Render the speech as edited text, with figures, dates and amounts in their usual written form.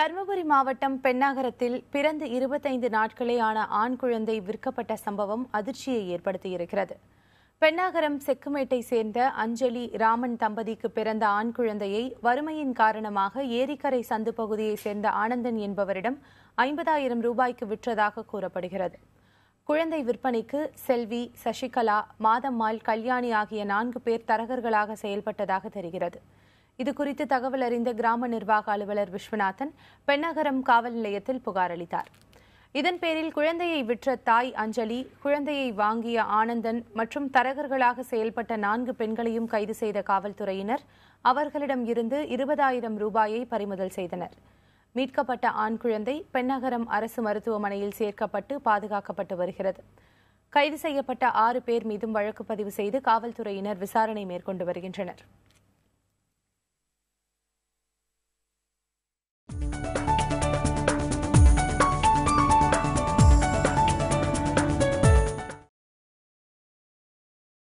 தருமபுரி மாவட்டம் பென்னாகரத்தில் பிறந்து 25 நாட்களே ஆன ஆண் குழந்தை விற்கப்பட்ட சம்பவம் அதிர்ச்சியை ஏற்படுத்தியிருக்கிறது. பென்னாகரம் செக்குமேட்டை சேர்ந்த அஞ்சலி ராமன் தம்பதிக்கு பிறந்த ஆண் குழந்தையை வறுமையின் காரணமாக ஏரிக்கரை சந்து பகுதியைச் சேர்ந்த ஆனந்தன் என்பவரிடம் 50,000 ரூபாய்க்கு விற்றதாக கூறப்படுகிறது. குழந்தை விற்பனைக்கு செல்வி, சசிகலா, மாதம்மாள், கல்யாணி ஆகிய 4 பேர் தரகர்களாக செயல்பட்டதாக தெரிகிறது. இதுகுறித்து தகவல் அறிந்த கிராம நிர்வாக அலுவலர் விஸ்வநாதன் பென்னாகரம் காவல் நிலையத்தில் புகார் அளித்தார். இதன் பேரில் குழந்தையை விற்ற தாய் அஞ்சலி, குழந்தையை வாங்கிய ஆனந்தன் மற்றும் தரகர்களாக செயல்பட்ட 4 பெண்களையும் கைது செய்த காவல்துறையினர் அவர்களிடம் இருந்து 20,000 ரூபாயை பறிமுதல் செய்தனர். மீட்கப்பட்ட ஆண் குழந்தை பென்னாகரம் அரசு மருத்துவமனையில் சேர்க்கப்பட்டு பாதுகாக்கப்பட்டு வருகிறது. கைது செய்யப்பட்ட 6 பேர் மீதும் வழக்கு பதிவு செய்து காவல்துறையினர் விசாரணை மேற்கொண்டு வருகின்றனர்.